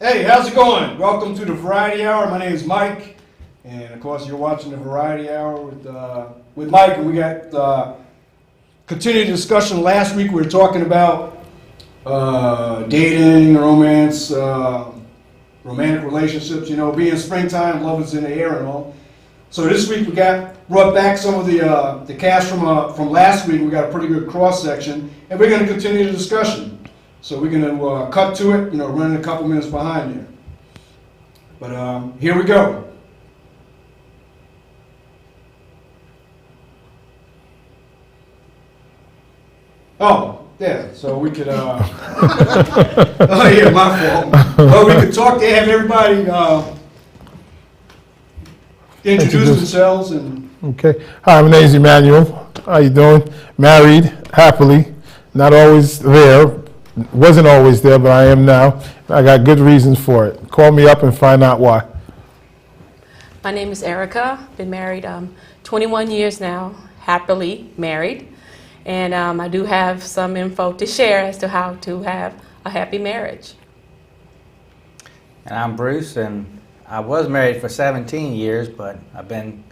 Hey, how's it going? Welcome to the Variety Hour. My name is Mike, and of course, you're watching the Variety Hour with Mike. And we got continued discussion. Last week, we were talking about dating, romance, romantic relationships. You know, being springtime, love is in the air and all. So this week, we brought back some of the cast from last week. We got a pretty good cross section, and we're going to continue the discussion. So we're going to cut to it, running a couple minutes behind there. But here we go. Oh, yeah, so we could, oh yeah, my fault. Well, we could talk to have everybody introduce themselves and... Okay. Hi, my name is Emmanuel. How you doing? Married, happily, not always there. Wasn't always there, but I am now. I got good reasons for it. Call me up and find out why. My name is Erica. Been married 21 years now, happily married. And I do have some info to share as to how to have a happy marriage. And I'm Bruce, and I was married for 17 years, but I've been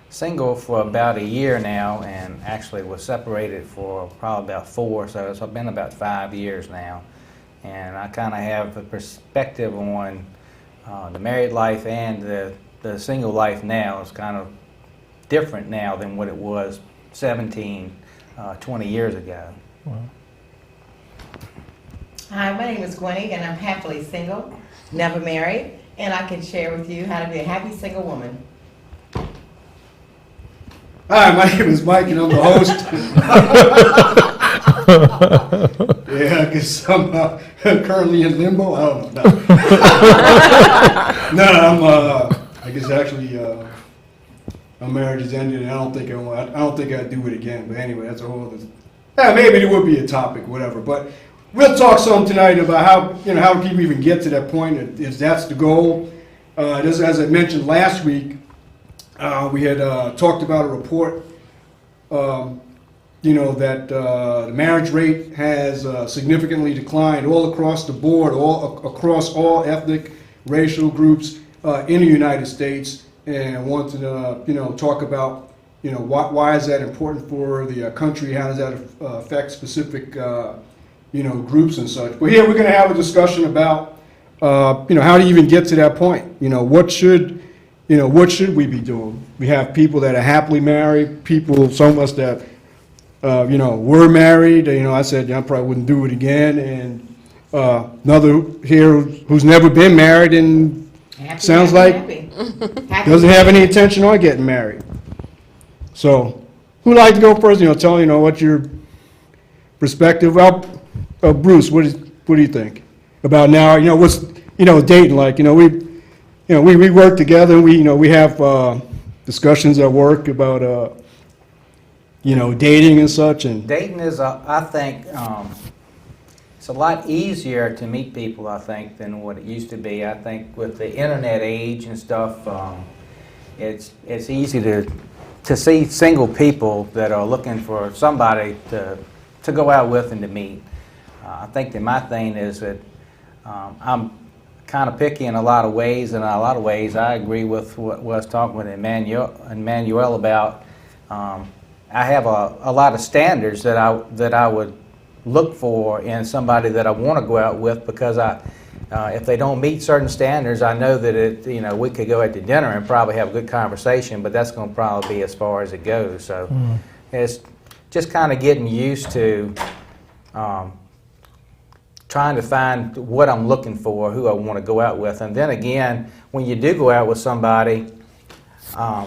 single for about a year now, and actually was separated for probably about 4, so it's been about 5 years now. And I kind of have a perspective on the married life and the single life now. It's kind of different now than what it was 20 years ago. Wow. Hi, my name is Gwenny, and I'm happily single, never married, and I can share with you how to be a happy single woman. Hi, my name is Mike, and I'm the host. Yeah, because I'm currently in limbo. I don't know. No, I guess actually, my marriage is ended, and I don't think I'd do it again. But anyway, that's a whole other. Yeah, maybe there would be a topic, whatever. But we'll talk some tonight about how people even get to that point. If that's the goal. As I mentioned last week. We had talked about a report, that the marriage rate has significantly declined all across the board, across all ethnic, racial groups in the United States, and wanted to, talk about, why is that important for the country? How does that affect specific, groups and such? But here we're going to have a discussion about, how to even get to that point. What should we be doing? We have people that are happily married, some of us that, were married. I said I probably wouldn't do it again. And another here who's never been married and sounds like doesn't have any intention on getting married. So who'd like to go first? Tell what's your perspective. Well, Bruce, what do you think about now? What's dating like? We work together, and we have discussions at work about, dating and such. And Dating is, I think, it's a lot easier to meet people, I think, than what it used to be. I think with the internet age and stuff, it's easy to see single people that are looking for somebody to go out with and to meet. I think that my thing is that I'm kind of picky in a lot of ways, and in a lot of ways I agree with what I was talking with Emmanuel about. I have a lot of standards that I would look for in somebody that I want to go out with, because if they don't meet certain standards, I know that we could go out to dinner and probably have a good conversation, but that's going to probably be as far as it goes. So it's just kind of getting used to trying to find what I'm looking for, who I want to go out with. And then again, when you do go out with somebody, I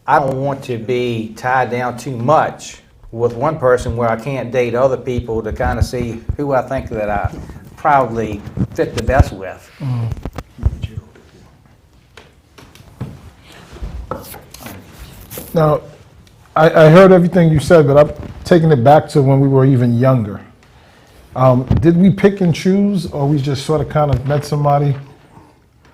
don't want to be tied down too much with one person where I can't date other people to kind of see who I think that I probably fit the best with. Now, I heard everything you said, but I'm taking it back to when we were even younger. Did we pick and choose, or we just sort of kind of met somebody,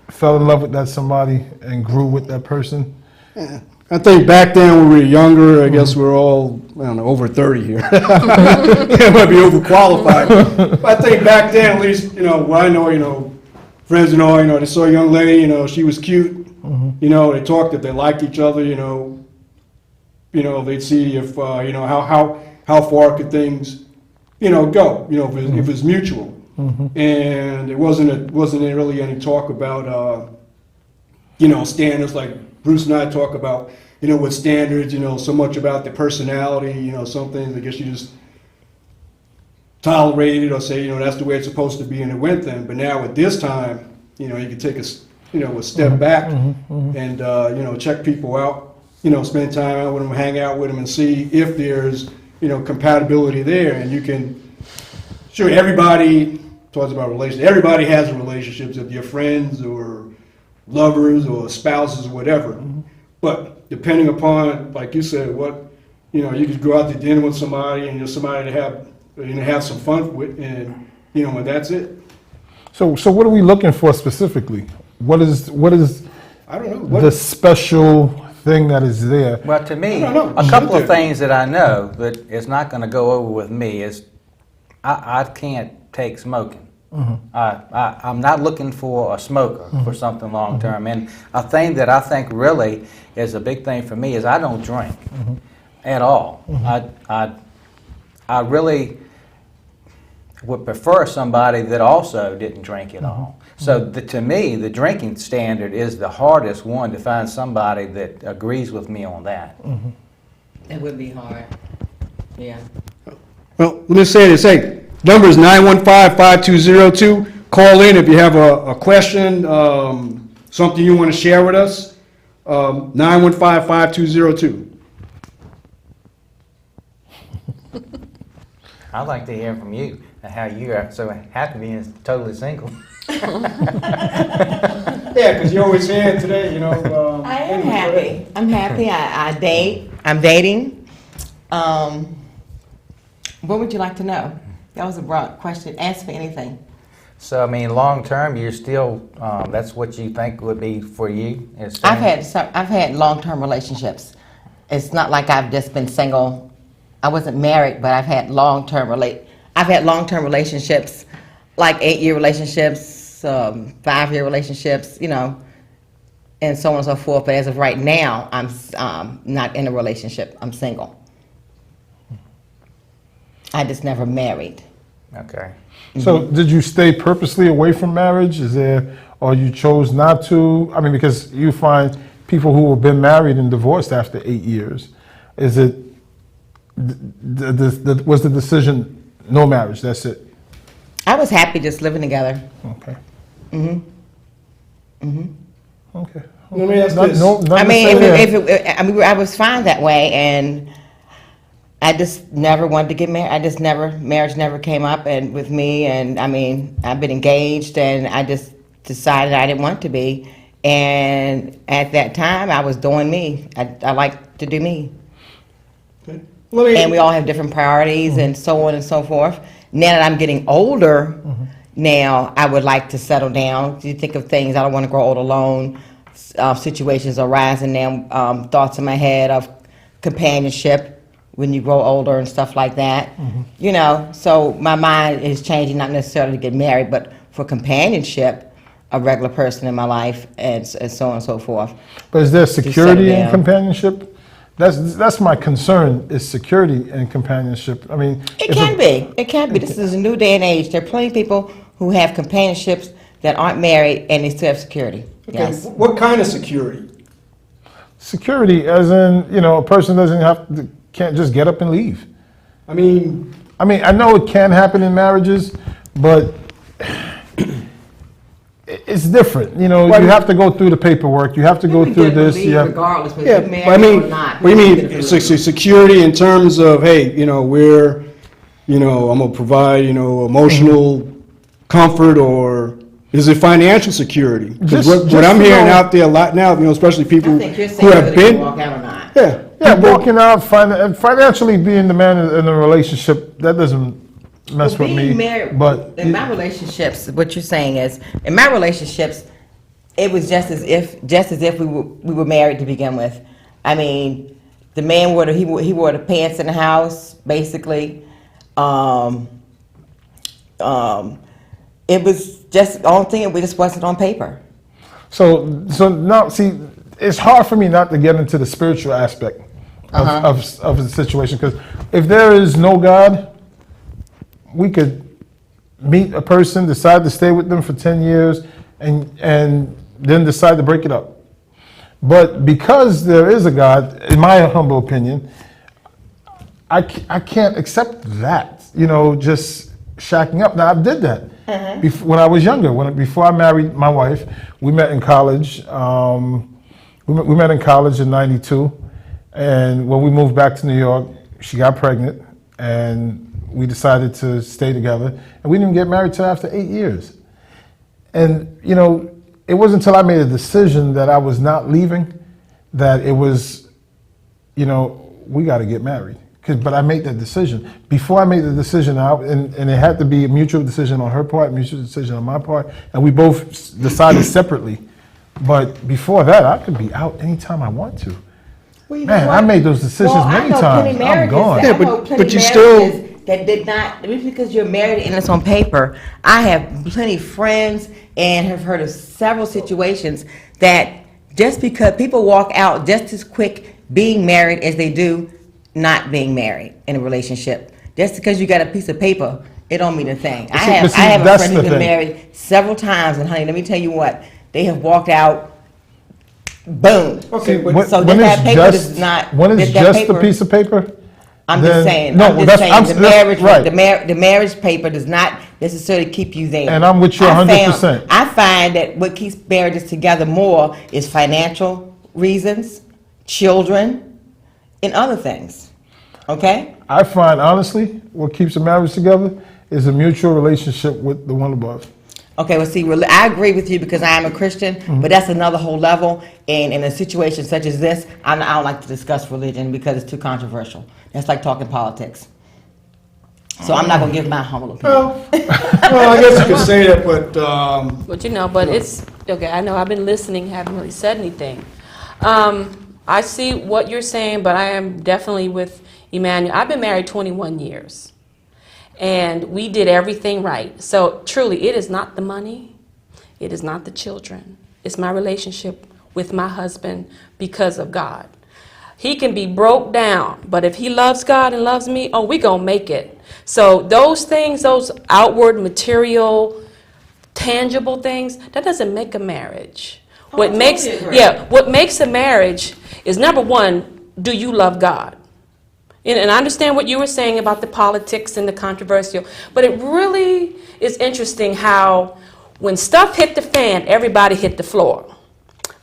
fell in love with that somebody, and grew with that person? Yeah. I think back then when we were younger, I guess we're all, I don't know, over 30 here. It might be overqualified. But I think back then, at least, what I know, friends and all, they saw a young lady, she was cute. They talked, if they liked each other, they'd see if, how far could things, go, if it's mutual. And it wasn't really any talk about, standards like Bruce and I talk about, with standards, so much about the personality, some things I guess you just tolerate it or say, that's the way it's supposed to be and it went then. But now at this time, you can take a step back and, check people out, spend time out with them, hang out with them and see if there's, compatibility there. And you can, sure, everybody talks about relationships. Everybody has relationships, if you're friends or lovers or spouses or whatever. But depending upon, like you said, what, you could go out to dinner with somebody and you're somebody to have some fun with, and and that's it. So what are we looking for specifically? What is I don't know. the special thing that is there? Well, to me, I don't know. a couple of things that I know that it's not going to go over with me is I can't take smoking. I'm not looking for a smoker for something long term. And a thing that I think really is a big thing for me is I don't drink at all. I really would prefer somebody that also didn't drink at all. So to me, the drinking standard is the hardest one to find somebody that agrees with me on that. It would be hard. Yeah. Well, let me say this. Hey, number is 915-5202. Call in if you have a question, something you want to share with us. 915-5202. I'd like to hear from you and how you are so happy being totally single. Yeah, because you always here today, I am happy. I'm happy. I date. I'm dating. What would you like to know? That was a broad question. Ask for anything. So, I mean, long term, you're still, that's what you think would be for you? is I've staying- had long-term relationships. It's not like I've just been single. I wasn't married, but I've had long-term relationships, like 8-year relationships, 5-year relationships, and so on and so forth. But as of right now, I'm not in a relationship. I'm single. I just never married. Okay. So did you stay purposely away from marriage? Or you chose not to? I mean, because you find people who have been married and divorced after 8 years. Is it, was the decision no marriage, that's it? I was happy just living together. Okay. Okay. Let me ask Not- this. no, not I mean, necessarily. I was fine that way, and I just never wanted to get married. Marriage never came up and with me, and I mean, I've been engaged, and I just decided I didn't want to be. And at that time, I was doing me. I like to do me. And we all have different priorities and so on and so forth. Now that I'm getting older, now I would like to settle down. You think of things, I don't want to grow old alone. Situations arising now, thoughts in my head of companionship when you grow older and stuff like that. So my mind is changing, not necessarily to get married, but for companionship, a regular person in my life, and so on and so forth. But is there security in down. companionship? That's my concern, is security and companionship. I mean, It if can be. It can be. This is a new day and age. There are plenty of people who have companionships that aren't married and they still have security. Okay, Yes. what kind of security? security, as in, a person can't just get up and leave. I mean, I know it can happen in marriages, but it's different. You have to go through the paperwork. You have to go through this. Regardless, whether yeah, you're but I married mean, or not. what do you mean security in terms of, hey, we're, I'm gonna provide, emotional comfort, or is it financial security? Because what I'm hearing out there a lot now, especially people I think you're who saying have whether you been, walk out or not. yeah, Yeah, people- walking out, financially being the man in a relationship, that doesn't mess with me. Being married, But in my relationships, what you're saying is, in my relationships, it was just as if we were married to begin with. I mean, the man he wore the pants in the house, basically. it was just the only thing. It just wasn't on paper. So now, see, it's hard for me not to get into the spiritual aspect of the situation, because if there is no God, we could meet a person, decide to stay with them for 10 years, and then decide to break it up. But because there is a God, in my humble opinion, I can't accept that, just shacking up. Now, I did that when I was younger. Before I married my wife, we met in college. We met in college in '92, and when we moved back to New York, she got pregnant, and we decided to stay together. And we didn't get married till after 8 years. And it wasn't until I made a decision that I was not leaving that it was, we got to get married. But I made that decision. Before I made the decision out, and it had to be a mutual decision on her part, mutual decision on my part, and we both decided separately. But before that, I could be out anytime I want to. Well, you Man, know I what? made those decisions Well, many I know times. plenty I'm marriages gone. that- Yeah, I know but plenty you still- marriages that did not, just because you're married and it's on paper. I have plenty of friends and have heard of several situations that just because people walk out just as quick being married as they do not being married in a relationship. Just because you got a piece of paper, it don't mean a thing. I have a that's friend the who's been thing. married several times, and honey, let me tell you what, they have walked out, boom. Okay, When- but So when that it's paper just- does not- when it's that just paper- a piece of paper. I'm then- just saying. No, I'm just that's- saying. I'm- The that's marriage, right. the marriage paper does not necessarily keep you there. And I'm with you 100%. I find that what keeps marriages together more is financial reasons, children, and other things. Okay. I find, honestly, what keeps a marriage together is a mutual relationship with the one above. Okay, well, see, I agree with you because I am a Christian, but that's another whole level. And in a situation such as this, I don't like to discuss religion because it's too controversial. That's like talking politics. So I'm not going to give my humble opinion. Well, I guess you could say that, but But it's, okay, I know I've been listening, haven't really said anything. I see what you're saying, but I am definitely with Emmanuel. I've been married 21 years, and we did everything right. So truly, it is not the money, it is not the children. It's my relationship with my husband because of God. He can be broke down, but if he loves God and loves me, we gonna make it. So those things, those outward material, tangible things, that doesn't make a marriage. What makes a marriage is, number one, do you love God? And I understand what you were saying about the politics and the controversial, but it really is interesting how when stuff hit the fan, everybody hit the floor.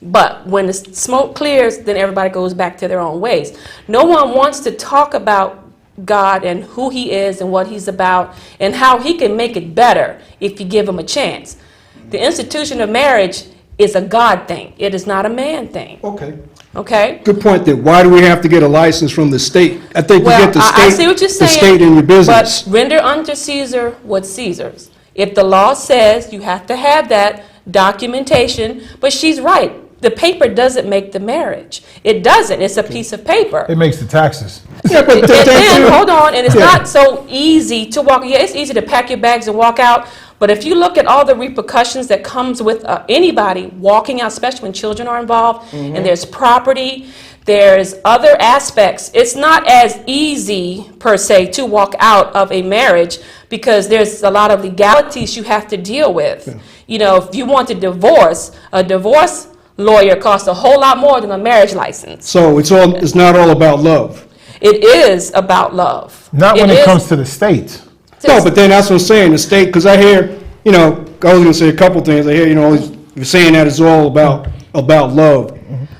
But when the smoke clears, then everybody goes back to their own ways. No one wants to talk about God and who he is and what he's about and how he can make it better if you give him a chance. The institution of marriage is a God thing. It is not a man thing. okay. Okay? Good point then. Why do we have to get a license from the state? I think you get the state, I see what you're the saying. state in your business. But render unto Caesar what's Caesar's. If the law says you have to have that documentation, but she's right. The paper doesn't make the marriage. It doesn't. It's a piece of paper. It makes the taxes. Yeah, but And then, hold on, and it's not so easy to walk. Yeah, it's easy to pack your bags and walk out, but if you look at all the repercussions that comes with anybody walking out, especially when children are involved, and there's property, there's other aspects. It's not as easy, per se, to walk out of a marriage because there's a lot of legalities you have to deal with. You know, if you want a divorce lawyer costs a whole lot more than a marriage license. So it's not all about love. It is about love. Not when it is- comes to the state. No, but then that's what I'm saying, the state, because I hear, I was going to say a couple things. I hear, you're saying that it's all about love.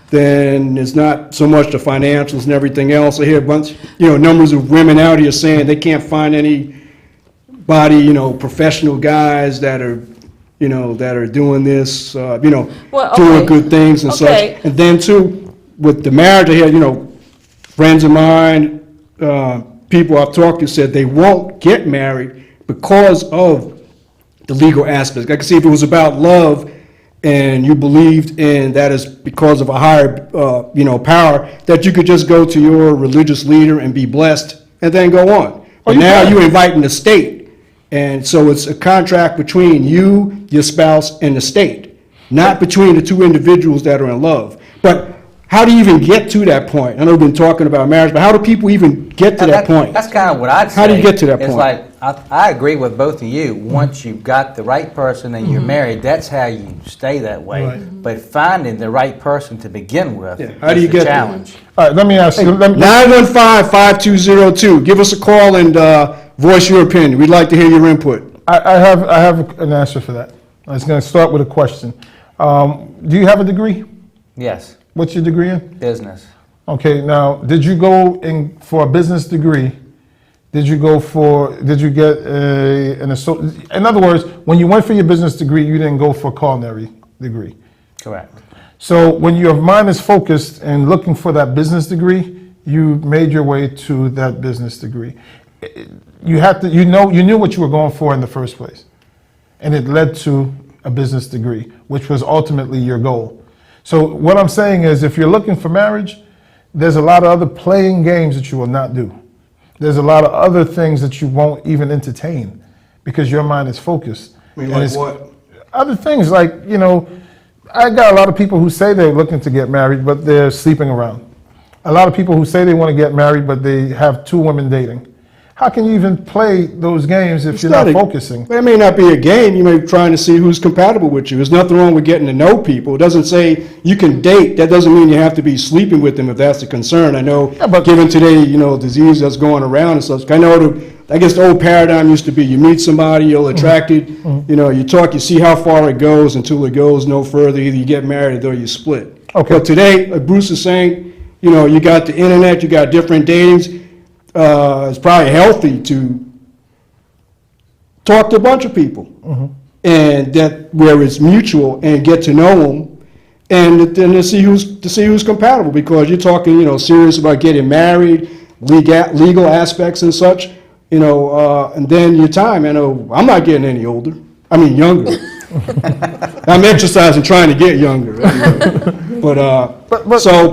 Then it's not so much the financials and everything else. I hear a bunch, numbers of women out here saying they can't find anybody, professional guys that are, that are doing this, Well, doing okay. good things and Okay. such. And then too, with the marriage, I hear, friends of mine, people I've talked to said they won't get married because of the legal aspects. I can see if it was about love and you believed in that is because of a higher, power, that you could just go to your religious leader and be blessed and then go on. But now you can. you're inviting the state And so it's a contract between you, your spouse, and the state, not between the two individuals that are in love. But how do you even get to that point? I know we've been talking about marriage, but how do people even get to that point? That's kind of what I'd say. How do you get to that It's point? like, I agree with both of you. Once you've got the right person and you're married, that's how you stay that way. Right. But finding the right person to begin with Yeah, how do is you the get there? challenge. All right, let me ask you. Let me, 915-5202. Give us a call and voice your opinion. We'd like to hear your input. I have an answer for that. I was going to start with a question. Do you have a degree? Yes, What's your degree in? business. Okay, now, did you go in for a business degree? Did you get in other words, when you went for your business degree, you didn't go for a culinary degree. Correct. So when your mind is focused and looking for that business degree, you made your way to that business degree. You knew what you were going for in the first place. And it led to a business degree, which was ultimately your goal. So what I'm saying is, if you're looking for marriage, there's a lot of other playing games that you will not do. There's a lot of other things that you won't even entertain because your mind is focused. I mean, And like it's what? Other things like, I got a lot of people who say they're looking to get married, but they're sleeping around. A lot of people who say they want to get married, but they have 2 women dating. How can you even play those games if you're not focusing? It may not be a game. You may be trying to see who's compatible with you. There's nothing wrong with getting to know people. It doesn't say you can date. That doesn't mean you have to be sleeping with them if that's the concern. I know, but- given today, disease that's going around and stuff. I know I guess the old paradigm used to be you meet somebody, you're attracted, you talk, you see how far it goes until it goes no further. Either you get married or you split. Okay. But today, like Bruce is saying, you got the internet, you got different datings. It's probably healthy to talk to a bunch of people, and that where it's mutual, and get to know them, and then to see who's compatible. Because you're talking, serious about getting married, legal aspects and such, and then your time. I'm not getting any older. I mean younger. I'm exercising, trying to get younger. So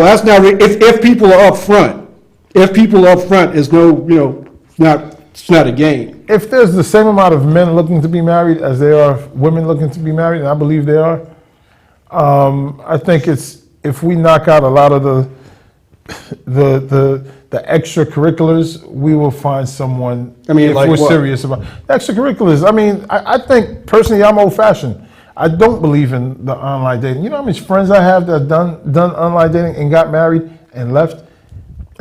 that's not if people are up front. If people up front is it's not a game. If there's the same amount of men looking to be married as there are women looking to be married, and I believe there are, I think if we knock out a lot of the extracurriculars, we will find someone. I mean, if like we're what? serious about extracurriculars. I mean, I think personally, I'm old-fashioned. I don't believe in the online dating. You know how many friends I have that done online dating and got married and left?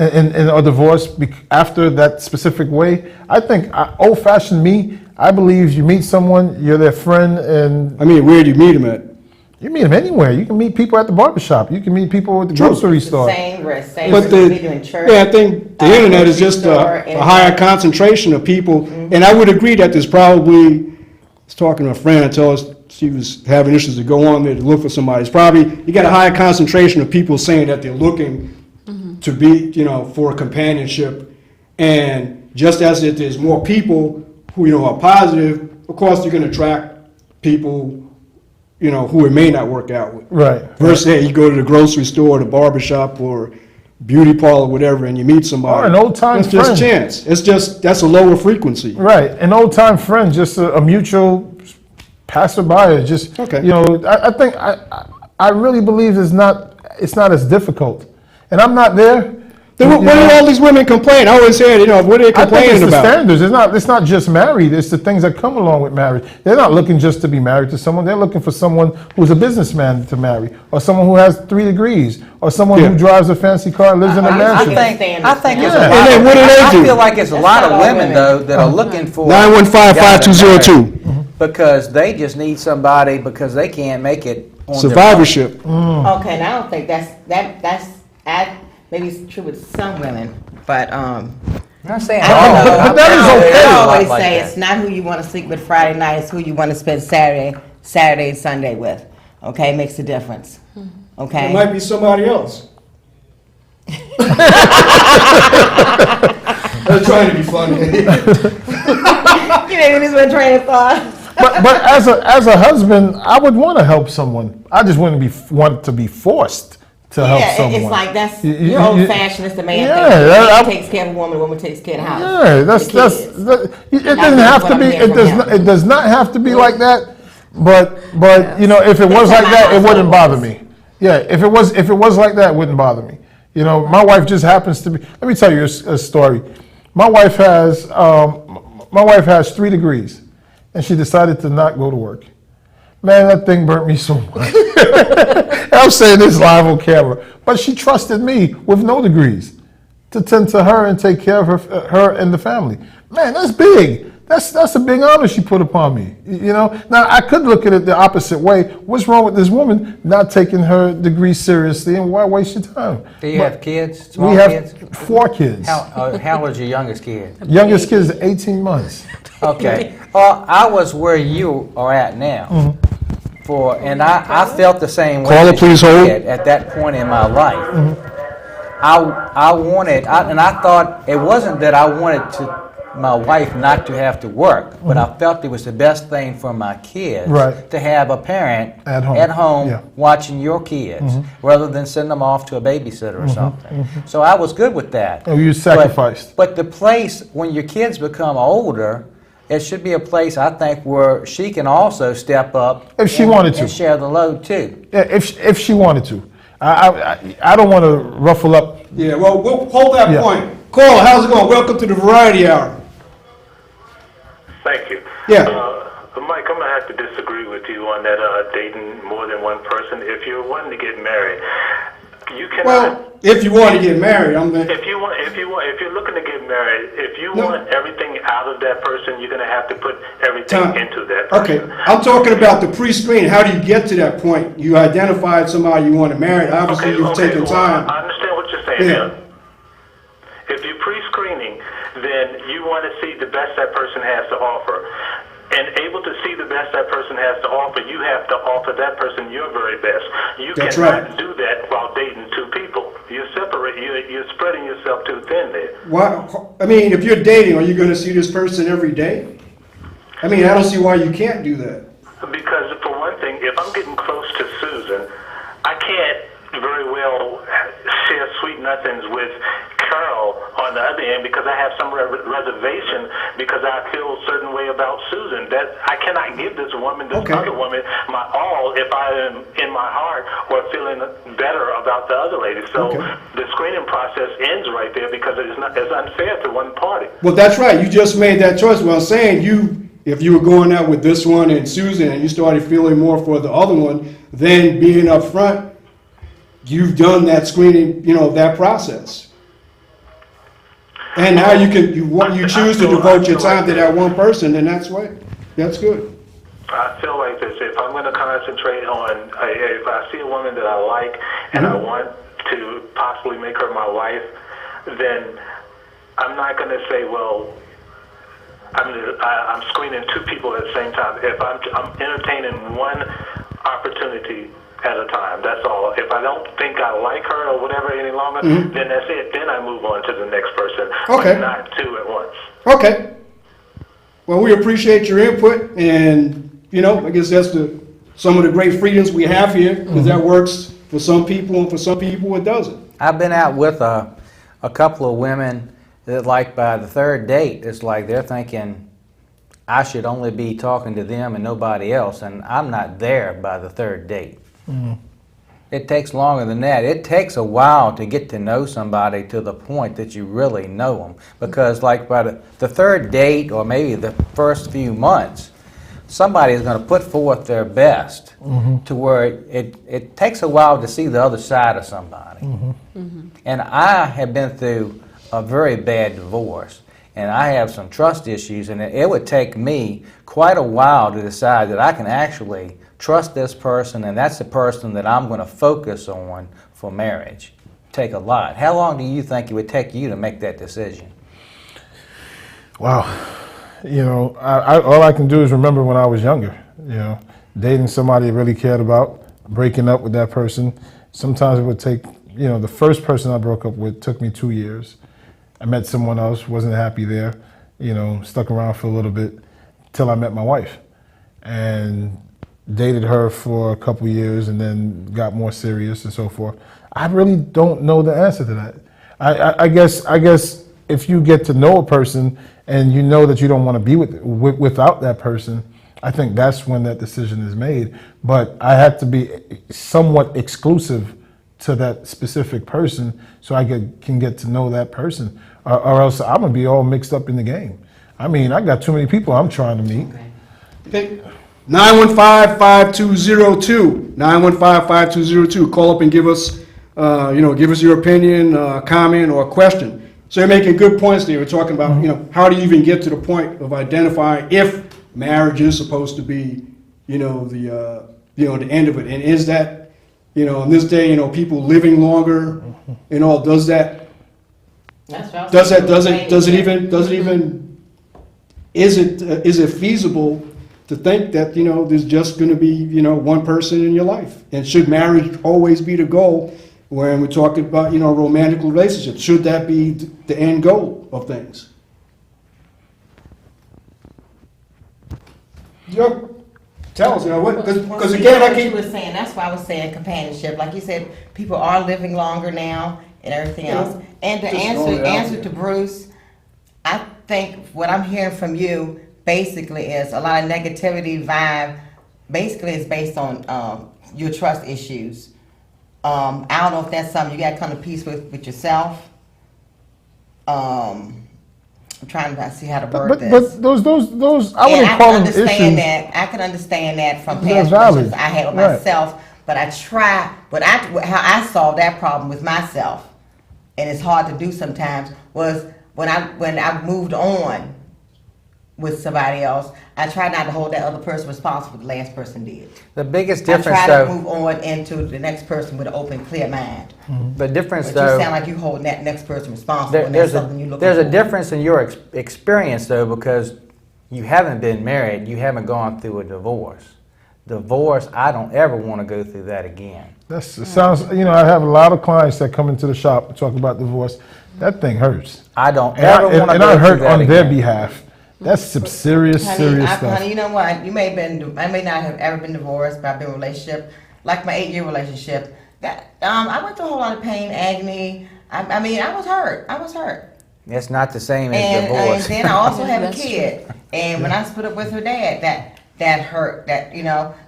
And are divorced after that specific way. I think old-fashioned me, I believe you meet someone, you're their friend, and I mean, where do you meet them at? you meet them anywhere. You can meet people at the barbershop. You can meet people at the grocery store. Same risk, same But risk you meet in church. I think the internet is just grocery a store, higher and- concentration of people, and I would agree that there's probably. I was talking to a friend and told us she was having issues to go on there to look for somebody. It's probably you got a higher concentration of people saying that they're looking to be, for companionship, and just as if there's more people who are positive, of course they're going to attract people, who it may not work out with. Right. Versus, hey, you go to the grocery store, the barbershop, or beauty parlor, whatever, and you meet somebody. Or an old-time It's just friend. chance. That's a lower frequency. Right. An old-time friend, just a mutual passerby. Just, Okay. I think, I really believe it's not as difficult. And I'm not there. Then what do all these women complain? I always hear, what are they I think complaining it's the about? standards. It's not just married. It's the things that come along with marriage. They're not looking just to be married to someone. They're looking for someone who's a businessman to marry, or someone who has 3 degrees, or someone Yeah. who drives a fancy car and lives in a I mansion. think- I think there's Yeah. a And lot then of, what do they I do? feel like there's a lot of not all women, women. though, that are looking for 915-5202. because they just need somebody because they can't make it on their own. Survivorship. Okay, and I don't think maybe it's true with some women, but I'm not saying I don't all, know. But that is I okay. I always always like say that. it's not who you want to sleep with Friday night, it's who you want to spend Saturday and Sunday with. Okay, makes a difference. It Okay. might be somebody else. I was trying to be funny. You know, this one train of thought. But as a husband, I would want to help someone. I just wouldn't want to be forced to help Yeah, someone. it's like that's You- you're old fashioned. It's the man Yeah, thing. The man I- takes care of a woman. The woman takes care of the house. Yeah, that's the kids. it doesn't That's have what to I'm be. hearing It from does him. not. It does not have to be like that. But you know, if it was That's like how that, my it wouldn't bother household me. Yeah, if it was like that, it wouldn't bother me. You know, my wife just happens to be. Let me tell you a story. My wife has 3 degrees, and she decided to not go to work. Man, that thing burnt me so much. I'm saying this live on camera, but she trusted me with no degrees to tend to her and take care of her and the family. Man, that's big. That's a big honor she put upon me. You know. Now I could look at it the opposite way. What's wrong with this woman not taking her degree seriously, and why waste your time? Do you But have kids? Small we have kids? 4 kids. How old is your youngest kid? Youngest kid is 18 months. Okay. I was where you are at now. And I felt the same way. Caller, that please you hold. did at that point in my life. I wanted, and I thought it wasn't that I wanted my wife not to have to work, but I felt it was the best thing for my kids Right. to have a parent At home. Yeah. watching your kids rather than sending them off to a babysitter or something. So I was good with that. Oh, you sacrificed. But the place, when your kids become older, it should be a place, I think, where she can also step up If she and- wanted to. and share the load too. Yeah, if she wanted to. I don't want to ruffle up. Yeah, well, we'll hold that Yeah. point. Caller, how's it going? Welcome to the Variety Hour. Thank you. Yeah. Mike, I'm gonna have to disagree with you on that dating more than one person. If you're wanting to get married, you cannot. Well, if you want to get married, If you're looking to get married, if you No. want everything out of that person, you're gonna have to put everything Time. into that person. Okay, I'm talking about the pre-screen. How do you get to that point? You identified somebody you want to marry. Obviously, you've taken well, time. I understand what you're saying. Yeah. Now. If you're pre-screening, then you want to see the best that person has to offer. And able to see the best that person has to offer, you have to offer that person your very best. You That's cannot right. do that while dating 2 people. You're spreading yourself too thin there. Why? I mean, if you're dating, are you going to see this person every day? I mean, I don't see why you can't do that. Because for one thing, if I'm getting close to Susan, I can't very well share sweet nothings with Carol on the other end because I have some reservation because I feel a certain way about Susan. That I cannot give this woman, this Okay. other woman, my all if I am in my heart or feeling better about the other lady. So Okay. the screening process ends right there because it's unfair to one party. Well, that's right. You just made that choice. Well, I'm saying if you were going out with this one and Susan and you started feeling more for the other one, then being up front, you've done that screening, that process. And now you choose to devote your time to that one person, then that's good. I feel like this. If I'm going to concentrate on, if I see a woman that I like and I want to possibly make her my wife, then I'm not going to say, well, I'm screening 2 people at the same time. If I'm entertaining one opportunity at a time, that's all. If I don't think I like her or whatever any longer, then that's it. Then I move on to the next person. Okay. But not 2 at once. Okay. Well, we appreciate your input, and I guess that's some of the great freedoms we have here, because that works for some people, and for some people it doesn't. I've been out with a couple of women that, like, by the 3rd date, it's like they're thinking I should only be talking to them and nobody else, and I'm not there by the 3rd date. It takes longer than that. It takes a while to get to know somebody to the point that you really know them, because, like, by the 3rd date or maybe the first few months, somebody is going to put forth their best to where it takes a while to see the other side of somebody. And I have been through a very bad divorce, and I have some trust issues, and it would take me quite a while to decide that I can actually trust this person, and that's the person that I'm going to focus on for marriage. Take a lot. How long do you think it would take you to make that decision? Wow. All I can do is remember when I was younger, dating somebody I really cared about, breaking up with that person. Sometimes it would take, the first person I broke up with took me 2 years. I met someone else, wasn't happy there, stuck around for a little bit till I met my wife. And dated her for a couple years and then got more serious and so forth. I really don't know the answer to that. I guess if you get to know a person and you know that you don't want to be without that person, I think that's when that decision is made. But I have to be somewhat exclusive to that specific person so I can get to know that person, or else I'm gonna be all mixed up in the game. I mean, I got too many people I'm trying to meet. Okay. 915-5202. 915-5202. Call up and give us, give us your opinion, comment, or question. So you're making good points there. We're talking about, how do you even get to the point of identifying if marriage is supposed to be, the end of it, and is that, in this day, people living longer, does it feasible to think that, there's just going to be, one person in your life? And should marriage always be the goal when we're talking about, romantic relationships? Should that be the end goal of things? Tell us, because again, I what you keep... were saying, that's why I was saying companionship. Like you said, people are living longer now and everything else. And to Just throwing it out answer there. to Bruce, I think what I'm hearing from you basically is a lot of negativity vibe. Basically, is based on your trust issues. I don't know if that's something you got to come to peace with yourself. I'm trying to see how to word this. But those I wouldn't call them issues. I can understand that from They're past valid. relationships I had with Right. myself. But how I solved that problem with myself, and it's hard to do sometimes, was when I moved on with somebody else, I tried not to hold that other person responsible for the last person did. The biggest I difference, tried to though, move on into the next person with an open, clear mind. the difference, But you though, sound like you holding that next person responsible, and there's that's something you're looking there's for. a difference in your experience, though, because you haven't been married, you haven't gone through a divorce. Divorce, I don't ever want to go through that again. It sounds, I have a lot of clients that come into the shop and talk about divorce. That thing hurts. I don't And ever want to I go through hurt that on their again. behalf. That's some serious Honey, stuff. honey, you know what? I may not have ever been divorced, but I've been in a relationship, like my 8-year relationship. That I went through a whole lot of pain, agony. I mean, I was hurt. It's not the same as And divorce. then I also have a That's kid. And when I split up with her dad, that hurt.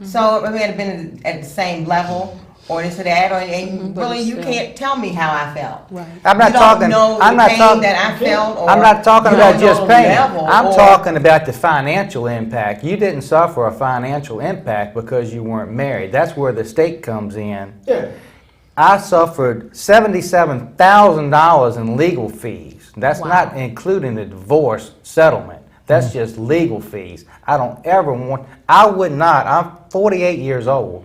So we had been at the same level or this or that, and But really it's you still- can't tell me how I felt. Right. I'm not You don't talking. know I'm the not pain talking. that I felt. Or I'm not talking you about don't just know the pain. level, I'm or- talking about the financial impact. You didn't suffer a financial impact because you weren't married. That's where the state comes in. Yeah. I suffered $77,000 in legal fees. That's Wow. not including the divorce settlement. That's just legal fees. I would not, I'm 48 years old.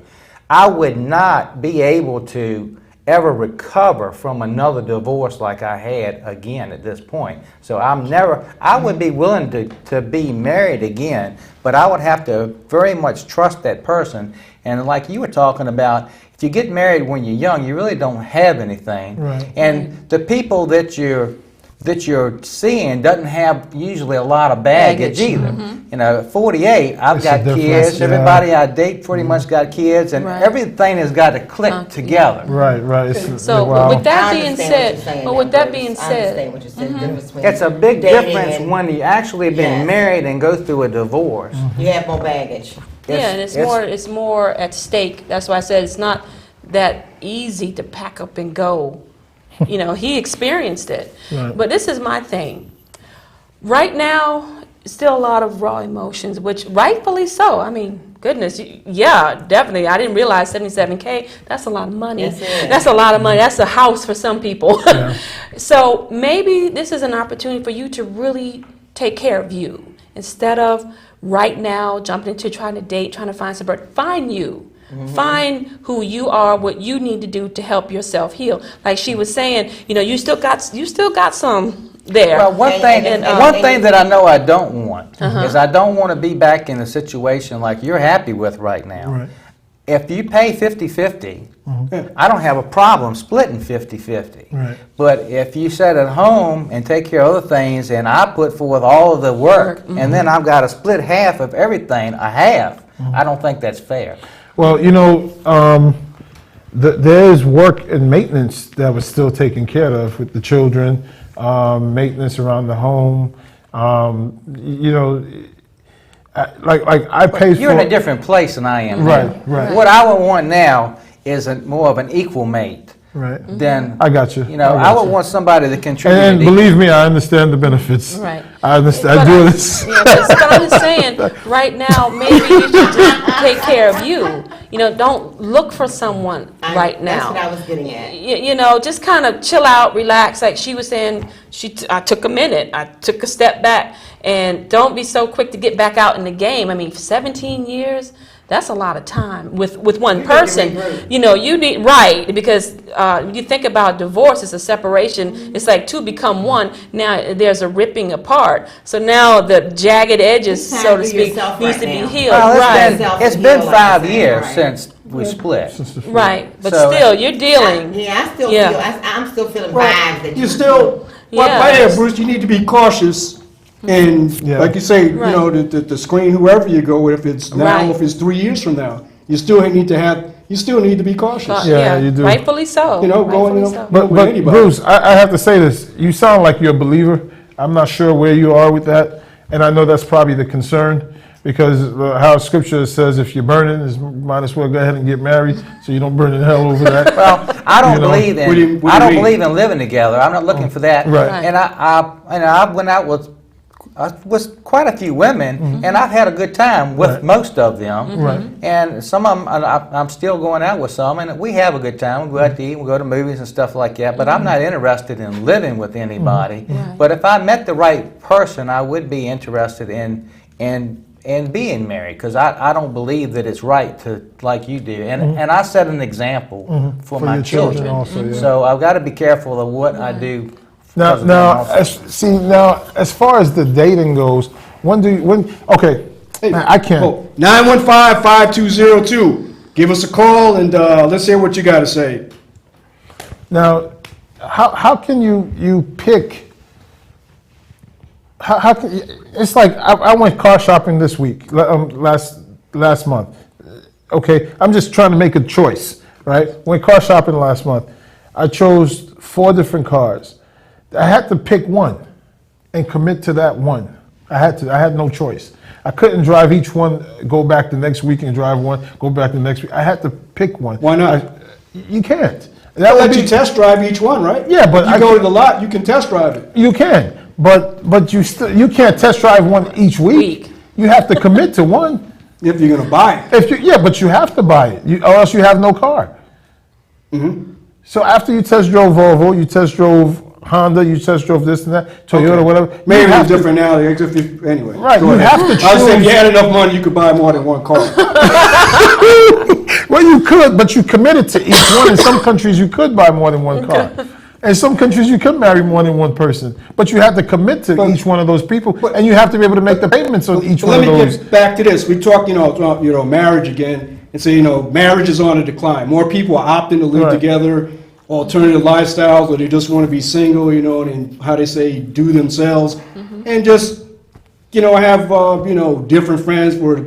I would not be able to ever recover from another divorce like I had again at this point. So I would be willing to be married again, but I would have to very much trust that person. And like you were talking about, if you get married when you're young, you really don't have anything. Right. And the people that you're seeing doesn't have usually a lot of baggage either. 48, I've It's a got difference, kids. yeah. Everybody I date pretty much got kids, and Right. everything has got to click together. Right. So wow. with that I being understand what said, you're saying but now, with that Bruce. being I said, understand what you're saying. The difference between It's a big dating difference and when you actually been Yes. married and go through a divorce. you have more baggage. yeah, and it's more at stake. That's why I said it's not that easy to pack up and go. He experienced it. Right. But this is my thing. Right now, still a lot of raw emotions, which rightfully so. I mean, goodness, yeah, definitely. I didn't realize $77K, that's a lot of money. Yes, it is. That's a lot of money. That's a house for some people. So maybe this is an opportunity for you to really take care of you instead of right now jumping into trying to date, trying to find somebody. Find you. Find who you are, what you need to do to help yourself heal. Like she was saying, you still got some there. Well, one thing, and- one thing that I know I don't want is I don't want to be back in a situation like you're happy with right now. Right. If you pay 50-50, I don't have a problem splitting 50-50. Right. But if you sit at home and take care of other things and I put forth all of the work and then I've got to split half of everything, a half, I don't think that's fair. Well, you know, there is work and maintenance that was still taken care of with the children, maintenance around the home. You know, like I pay for. You're in a different place than I am. Right, now. right. What I would want now is more of an equal mate Right. than. I got you. You know, I I got would you. want somebody that contributes. And believe me, I understand the benefits. Right. I understand. I But do I- this. Yeah, but I'm just saying, right now, maybe you should just take care of you. You know, don't look for someone right now. That's what I was getting at. You know, just kind of chill out, relax. Like she was saying, I took a minute. I took a step back, and don't be so quick to get back out in the game. I mean, 17 years. That's a lot of time with one person. You know, you need, right, because you think about divorce, it's a separation. It's like two become one. Now there's a ripping apart. So now the jagged edges, It's time so to for speak, yourself needs right to be now. healed. Well, Right, it's been Self-heal, like 5 you said, years right. since we split. right. But So- still, you're dealing. Yeah, I still Yeah. feel, I'm still feeling Well, vibes that You still, well, Yeah. right here, Bruce, you need to be cautious. And Yeah. like you say, you Right. know, the screen, whoever you go with, if it's now, Right. if it's 3 years from now, you still need to be cautious. Yeah, you do. Rightfully so. You know, going, Rightfully so. But with anybody. Bruce, I have to say this. You sound like you're a believer. I'm not sure where you are with that, and I know that's probably the concern because how Scripture says if you're burning, might as well go ahead and get married so you don't burn in hell over that. Well, I don't You know, believe what do you- in. what do I you don't mean? believe in living together. I'm not looking for that. Right. And I went out with quite a few women, and I've had a good time with Right. most of them. Right. And some of them, I'm still going out with some, and we have a good time. We go out to eat, we go to movies and stuff like that. But I'm not interested in living with anybody. Right. But if I met the right person, I would be interested in being married, because I don't believe that it's right to, like you do. And I set an example for my your children children. also, yeah. So I've got to be careful of what I do. Now, because of them now, also. as far as the dating goes, okay, man, I can't. 915-5202. Give us a call and let's hear what you got to say. Now, how can you pick? How can it's like I went car shopping this week, last month. Okay, I'm just trying to make a choice, right? Went car shopping last month. I chose 4 different cars. I had to pick one and commit to that one. I had no choice. I couldn't drive each one, go back the next week and drive one, go back the next week. I had to pick one. Why not? You can't. They'll let you test drive each one, right? Yeah, but you I go to can't- the lot, you can test drive it. You can, but you can't test drive one each week. You have to commit to one. If you're gonna buy it. But you have to buy it, or else you have no car. So after you test drove Volvo, you test drove Honda, you test drove this and that, Toyota, Okay. whatever. Maybe you it's have to- different now. Anyway. Right, go you ahead. have to I was saying, if you choose- had enough money, you could buy more than one car. Well, you could, but you committed to each one. In some countries, you could buy more than one car. In some countries, you could marry more than one person, but you have to commit to each one of those people, and you have to be able to make the payments on each one Let of me those. get back to this. We talk, about, marriage again, and say, marriage is on a decline. More people are opting to live Right. together, alternative lifestyles, or they just want to be single, and how they say, do themselves, and just, have, different friends for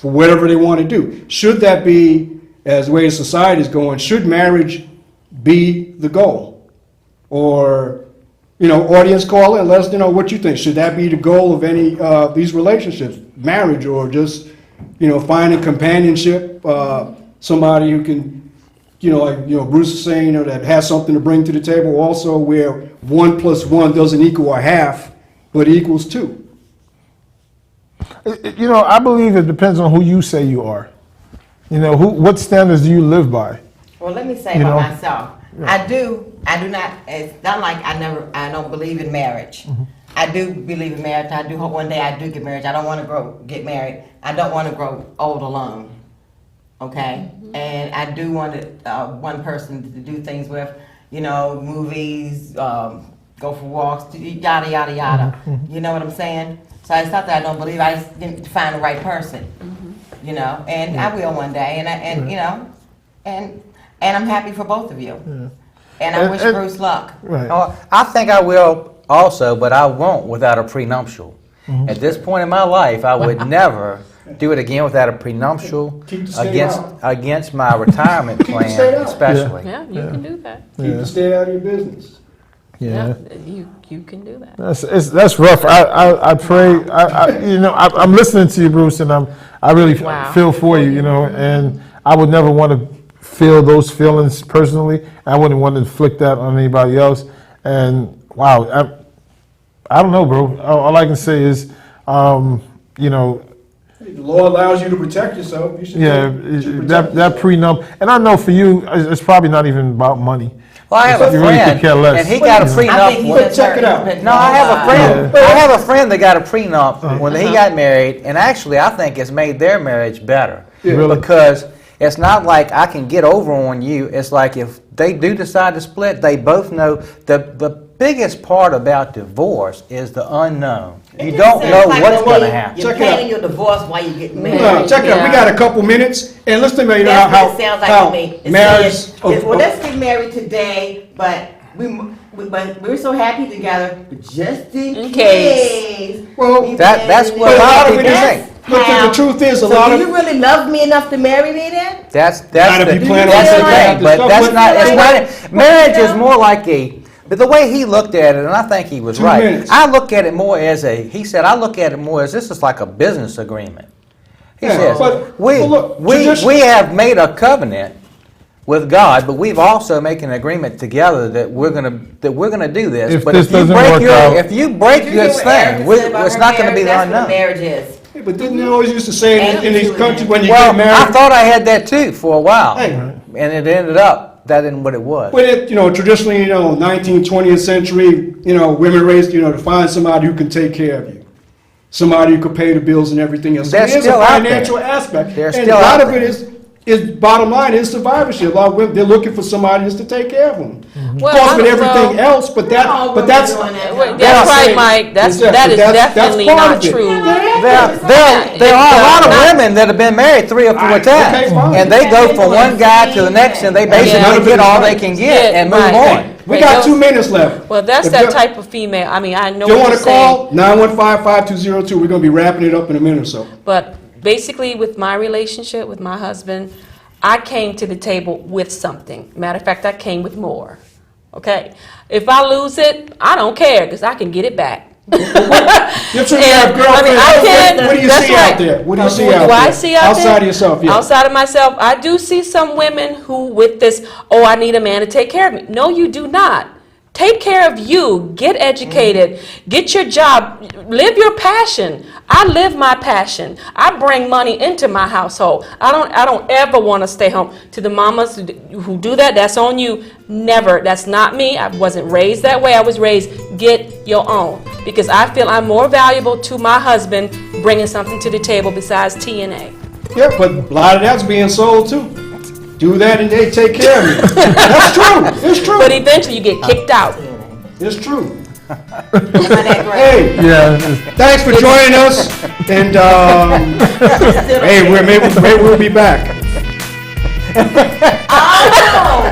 whatever they want to do. Should that be, as the way society is going, should marriage be the goal? Or, audience call in, let us know what you think. Should that be the goal of any of these relationships, marriage, or just, finding companionship, somebody who can, Bruce is saying, that has something to bring to the table also, where 1 + 1 doesn't equal a half, but equals 2. I believe it depends on who you say you are. What standards do you live by? Well, let me say You about know? myself. I do not, it's not like I don't believe in marriage. I do believe in marriage. I do hope one day I do get married. I don't want to get married. I don't want to grow old alone. Okay? And I do want one person to do things with, movies, go for walks, yada, yada, yada. You know what I'm saying? So it's not that I don't believe, I just need to find the right person. And I will one day, and I'm happy for both of you. And I wish Bruce luck. Right. Oh, I think I will also, but I won't without a prenuptial. At this point in my life, I would never do it again without a prenuptial Keep the state out. against my retirement Keep the state plan, out. especially. Yeah, you can do that. Keep the state out of your business. Yeah. You can do that. That's rough. I pray. I'm listening to you, Bruce, and I really Wow. feel for you. And I would never want to feel those feelings personally. I wouldn't want to inflict that on anybody else. And wow, I don't know, bro. All I can say is, The law allows you to protect yourself. You should yeah, you should that protect prenup. And I know for you, it's probably not even about money. Well, I have a You really could friend, care less. and he got a I think prenup. he But just check hurt- it out. he's been No, I have a traumatized. friend. I have a friend that got a prenup when he got married, and actually, I think it's made their marriage better. Really? Because it's not like I can get over on you. It's like if they do decide to split, they both know the biggest part about divorce is the unknown. You It don't just know seems like what's to going to me, happen. You're Check it out. planning your divorce while you're getting married. No, check it out. We Yeah. got a couple minutes, and let's think about That's how what it sounds like how to me. It's marriage. saying, well, let's get married today, but we're so happy together, but just in In case. Well, we that's marry what a lot of today. it is- That's look, how- the truth is, a so lot do of- you really love me enough to marry me then? That's Not if the, you plan on that's the taking thing, out the but stuff, that's but- not. It's Like- not. Marriage is Yeah. more like a. But the way he looked at it, and I think he was 2 right. minutes. I look at it more as a. He said, I look at it more as this is like a business agreement. He Yeah, says, but- we but look, we tradition- we have made a covenant with God, but we've also made an agreement together that we're gonna do this. If but this if you doesn't break work your out- if you break Did you hear this what thing, Erica said about it's her not going to be the marriage? That's unknown. what marriage is. Yeah, but didn't they always used to say in these Attitude. countries when you Well, get married? I thought I had that too for a while, Hey. and it ended up that isn't what it was. But it, traditionally, 19th, 20th century, women raised, to find somebody who can take care of you. Somebody who could pay the bills and everything else. So They're there's still a out financial there. aspect. They're and still a lot out of it there. is bottom line is survivorship. A lot of women, they're looking for somebody just to take care of them. Well, of course, with I- everything well- else, but that's All women that's doing that. Well, Yeah, that's I'm right, saying- Mike. That is that's definitely part not of it. true. There are a lot of not- women that have been married 3 or 4 Alright, times, okay, fine. and they go from one guy to the next, and they None basically of it get is all right. they can get Yeah, and move right. on. We Right, got those- 2 minutes left. Well, that's If that you- type of female. I mean, I know You what want you're to saying. call 915-5202. We're going to be wrapping it up in a minute or so. But basically, with my relationship with my husband, I came to the table with something. Matter of fact, I came with more. Okay? If I lose it, I don't care because I can get it back. You should have And, girlfriends. I can. What do you That's see right. out there? What do you see What out do there? I see out Outside there? of yourself, yeah. Outside of myself, I do see some women who, with this, oh, I need a man to take care of me. No, you do not. Take care of you. Get educated. Get your job. Live your passion. I live my passion. I bring money into my household. I don't ever want to stay home. To the mamas who do that, that's on you. Never. That's not me. I wasn't raised that way. I was raised, get your own. Because I feel I'm more valuable to my husband bringing something to the table besides TNA. Yeah, but a lot of that's being sold too. Do that and they take care of me. That's true. It's true. But eventually you get kicked out. It's true. Isn't that great? Hey, Yeah, thanks for joining us. And hey, maybe we'll be back. Oh!